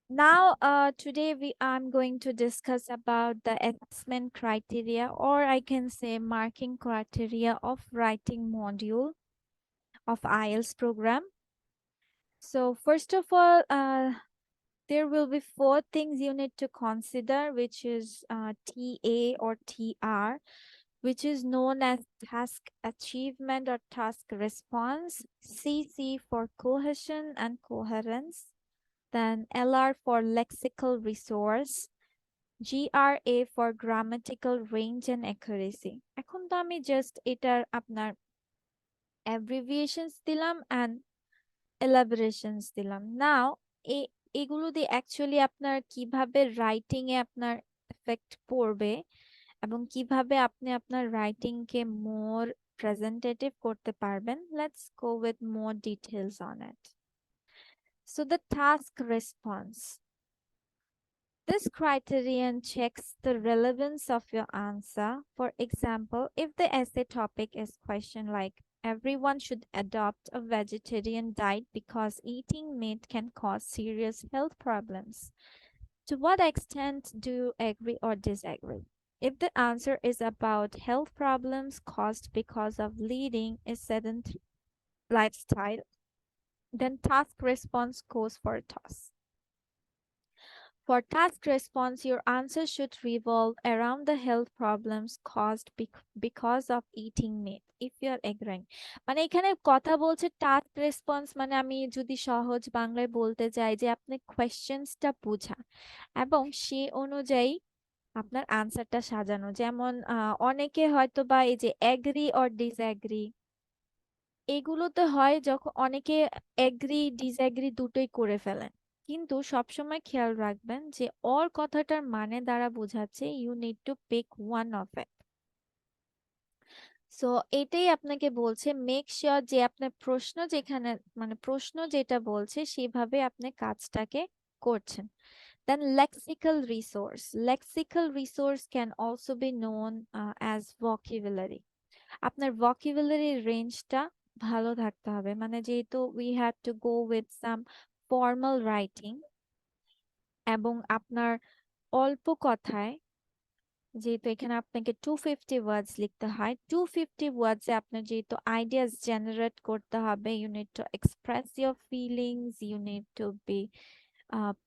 Now, today I'm going to discuss about the assessment criteria, or I can say marking criteria of writing module of IELTS program. So first of all, there will be four things you need to consider, which is TA or TR, which is known as task achievement or task response, CC for cohesion and coherence, then LR for lexical resource, GRA for grammatical range and accuracy. এখন তো আমি just এটার আপনার abbreviations দিলাম and elaborations দিলাম। নাও এগুলো দিয়ে actually আপনার কিভাবে রাইটিং এ আপনার এফেক্ট পড়বে এবং কিভাবে আপনি আপনার রাইটিং কে মোর প্রেজেন্টেটিভ করতে পারবেন, let's go with more details on it. So the task response. This criterion checks the relevance of your answer. For example, if the essay topic is question like everyone should adopt a vegetarian diet because eating meat can cause serious health problems, to what extent do you agree or disagree? If the answer is about health problems caused because of leading a sedentary lifestyle, then task response goes for a toss. For task response, your answer should revolve around the health problems caused because of eating meat. If you are agreeing, মানে এখানে কথা বলছে task response, মানে আমি যদি সহজ বাংলায় বলতে চাই যে আপনি কোয়েশ্চেন্সটা বোঝা এবং সে অনুযায়ী আপনার আনসারটা সাজানো। যেমন অনেকে হয়তো বা এই যে এগ্রি অর ডিসএগ্রি, এগুলোতে হয় যখন অনেকে এগ্রি ডিসএগ্রি দুটোই করে ফেলেন, কিন্তু সবসময় খেয়াল রাখবেন যে অর কথাটার মানে দ্বারা বোঝাচ্ছে you need to pick one of it. So এটাই আপনাকে বলছে মেক শিওর যে আপনার প্রশ্ন যেখানে, মানে প্রশ্ন যেটা বলছে সেভাবে আপনি কাজটাকে করছেন। Then lexical resource. Lexical resource can also be known as vocabulary. আপনার vocabulary রেঞ্জটা ভালো থাকতে হবে, মানে যেহেতু we have to go with some formal writing এবং আপনার অল্প কথায়, যেহেতু এখানে আপনাকে 250 ওয়ার্ডস লিখতে হয়, 250 ওয়ার্ডসে আপনার যেহেতু আইডিয়াস জেনারেট করতে হবে, you need to express your feelings, you need to be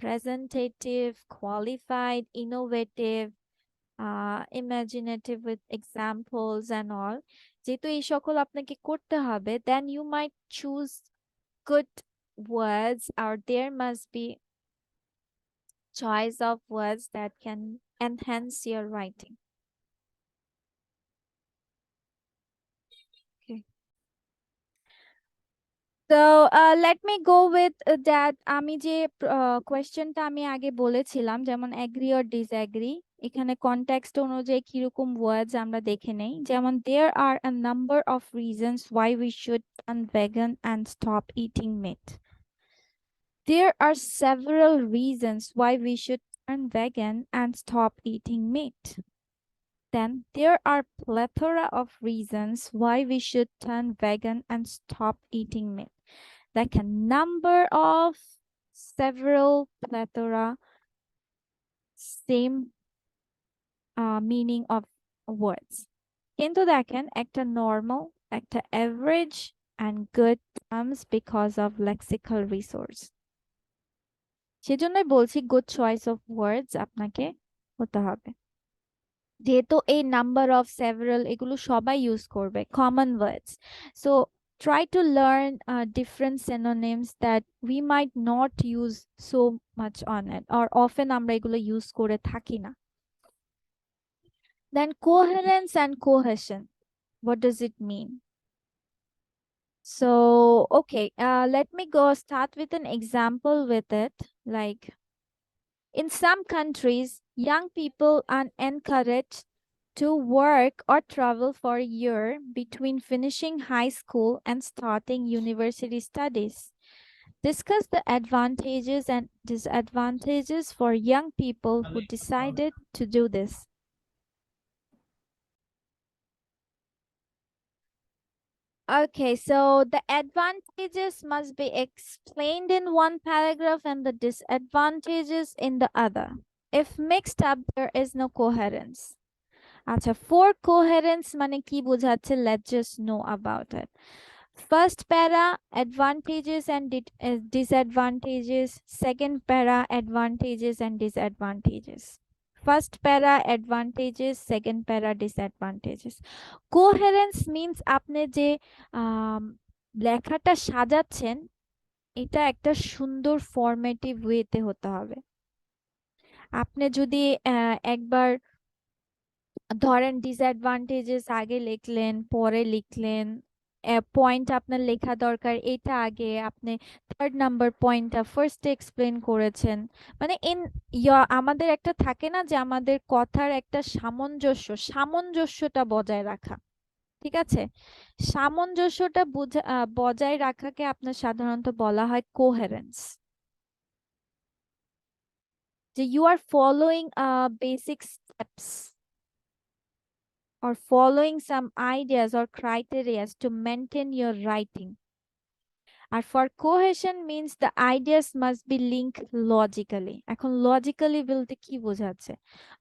presentative, qualified, innovative, imaginative with examples and all. যেহেতু এই সকল আপনাকে করতে হবে, then you might choose good words, or there must be choice of words that can enhance your writing. Okay. So let me go with that. আমি যে কোয়েশ্চেনটা আমি আগে বলেছিলাম, যেমন এগ্রি অর ডিসএগ্রি, এখানে কনটেক্সট অনুযায়ী কিরকম ওয়ার্ডস আমরা দেখে নেই। যেমন there are a number of reasons why we should turn vegan and stop eating meat. There are several reasons why we should turn vegan and stop eating meat. Then there are plethora of reasons why we should turn vegan and stop eating meat. Like a number of, several, plethora, same meaning of words. কিন্তু দেখেন একটা normal, একটা average and good comes because of lexical resource. সেজন্যই বলছি good choice of words আপনাকে হতে হবে, যেহেতু এই নাম্বার অফ সেভারাল এগুলো সবাই ইউজ করবে, common words. So try to learn different synonyms that we might not use so much on it, or often আমরা এগুলো ইউজ করে থাকি না। Then coherence and cohesion, what does it mean? So okay, let me go start with an example with it. Like in some countries, young people are encouraged to work or travel for a year between finishing high school and starting university studies. Discuss the advantages and disadvantages for young people who decided to do this. Okay, so the advantages must be explained in one paragraph and the disadvantages in the other. If mixed up, there is no coherence. আচ্ছা, for coherence মানে কি বোঝাচ্ছে? Let's just know about it. First para, advantages and disadvantages. Second para, advantages and disadvantages. First para, advantages. Second para, disadvantages. Coherence means আপনি যে আম, লেখাটা সাজাচ্ছেন, এটা একটা সুন্দর ফরম্যাটিভ ওয়েতে হতে হবে। আপনি যদি একবার ধরেন ডিসঅ্যাডভান্টেজেস আগে লিখলেন, পরে লিখলেন, পয়েন্ট আপনার লেখা দরকার এটা আগে, আপনি থার্ড নাম্বার পয়েন্টটা ফার্স্টে এক্সপ্লেন করেছেন, মানে আমাদের একটা থাকে না যে আমাদের কথার একটা সামঞ্জস্যটা বজায় রাখা, ঠিক আছে? সামঞ্জস্যটা বজায় রাখাকে আপনার সাধারণত বলা হয় কোহেরেন্স, যে you are following basic steps or following some ideas or criteria to maintain your writing. আর for cohesion means the ideas must be linked logically. এখন logically বলতে কি বোঝাচ্ছে?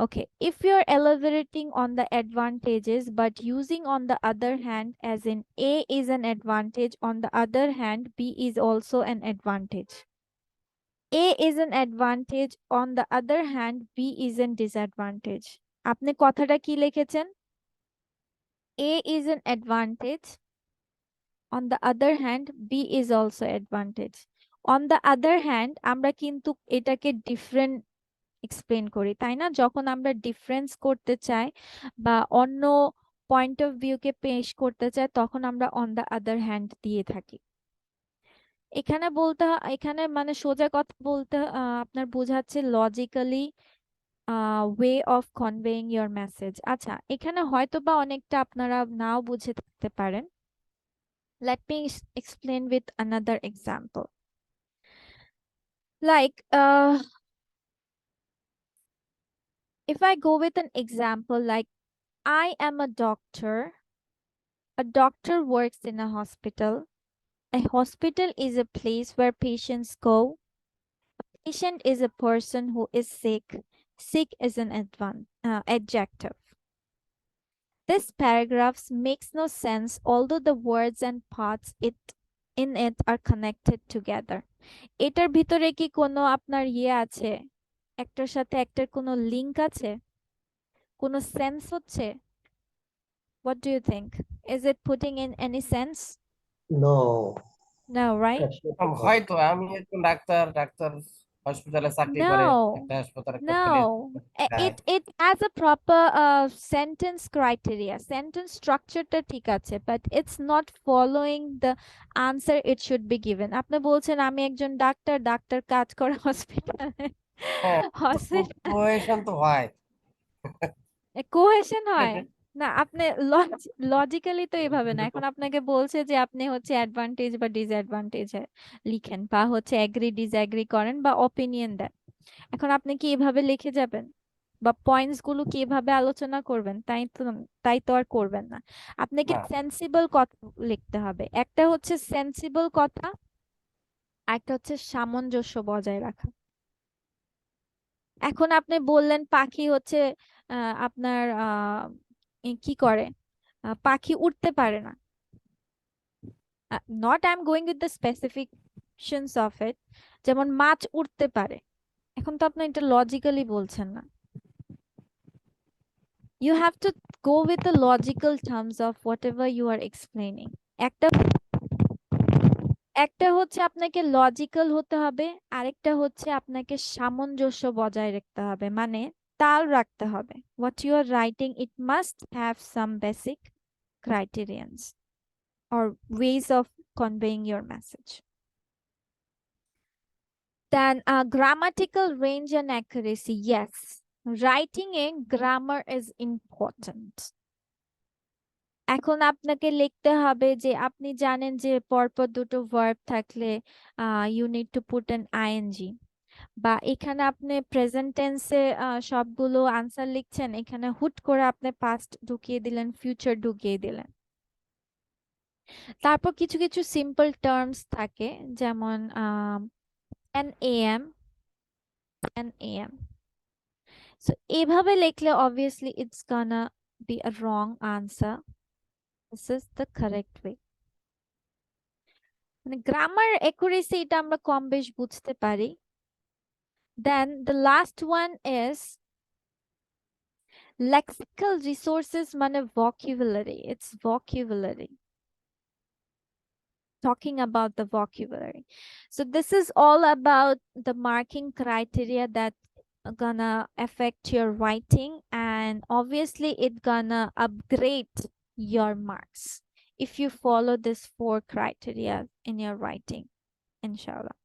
Okay, if you're elaborating on the advantages but using on the other hand, as in A is an advantage, on the other hand B is also an advantage. A is an advantage, on the other hand B is an disadvantage. আপনি কথাটা কি লিখেছেন? A is an advantage. On the other hand, B is also advantage. On the other hand, আমরা কিন্তু এটাকে different explain করি, তাই না? যখন আমরা ডিফারেন্স করতে চাই বা অন্য পয়েন্ট অফ ভিউকে পেশ করতে চাই, তখন আমরা অন দ্য আদার হ্যান্ড দিয়ে থাকি। এখানে মানে সোজা কথা বলতে আপনার বোঝাচ্ছে logically way of conveying your message. আচ্ছা, এখানে হয়তো বা অনেকটা আপনারা নাও বুঝে থাকতে পারেন। Let me explain with another example. Like, if I go with an example, like, I am a doctor. A doctor works in a hospital. A hospital is a place where patients go. Patient is a person who is sick. Sick is an adjective. This paragraph makes no sense, although the words and parts in it are connected together. এটার ভিতরে কি কোনো আপনার আছে? একটার সাথে একটার কোনো লিংক আছে? কোনো সেন্স হচ্ছে? What do you think? Is it putting in any sense? No. No, right? হয়তো আমি একজন ডাক্তার, ডাক্তার হসপিটালে চাকরি করে, No, একটা হাসপাতালে একটা no. It has a proper sentence criteria. Sentence structure টা ঠিক আছে, but it's not following the answer it should be given. আপনি বলছেন আমি একজন ডাক্তার, ডাক্তার কাজ করে হসপিটালে। হসপিটাল কোহেশন তো হয়। কোহেশন হয় না? আপনি লজিক্যালি তো এইভাবে না। এখন আপনাকে বলছে যে আপনি হচ্ছে অ্যাডভান্টেজ বা ডিসঅ্যাডভান্টেজ লিখেন, বা হচ্ছে এগ্রি ডিসএগ্রি করেন বা অপিনিয়ন দেন। এখন আপনি কি এভাবে লিখে যাবেন বা পয়েন্টস গুলো কি এভাবে আলোচনা করবেন? তাই তো আর করবেন না। আপনাকে না। সেন্সিবল কথা লিখতে হবে। একটা হচ্ছে সেন্সিবল কথা, আর একটা হচ্ছে সামঞ্জস্য বজায় রাখা। এখন আপনি বললেন পাখি হচ্ছে আপনার কি করে? পাখি উঠতে পারে না। Not I am going with the specifications of it. যেমন মাছ উঠতে পারে, এখন তো আপনি এটা লজিক্যালি বলছেন না। You have to go with the logical terms of whatever you are explaining. একটা একটা হচ্ছে আপনাকে লজিক্যাল হতে হবে, আরেকটা হচ্ছে আপনাকে সামঞ্জস্য বজায় রাখতে হবে, মানে তাল রাখতে হবে। What you are writing, it must have some basic criterions or ways of conveying your message. Then grammatical range and accuracy. Yes, writing a grammar is important. এখন আপনাকে লিখতে হবে যে আপনি জানেন যে পরপর দুটো ভার্ব থাকলে you need to put an ING, বা এখানে আপনি প্রেজেন্ট টেন্সে সবগুলো আনসার লিখছেন, এখানে হুট করে আপনি পাস্ট ঢুকিয়ে দিলেন, ফিউচার ঢুকিয়ে দিলেন। তারপর কিছু কিছু সিম্পল টার্মস থাকে, যেমন 10 AM, 10 AM. So এভাবে লিখলে obviously it's gonna be a wrong answer. This is the correct way. মানে গ্রামার একুরেসি এটা আমরা কম বেশ বুঝতে পারি। Then the last one is lexical resources মানে vocabulary. It's vocabulary. Talking about the vocabulary. So this is all about the marking criteria that gonna affect your writing, and obviously it gonna upgrade your marks if you follow this 4 criteria in your writing, inshallah.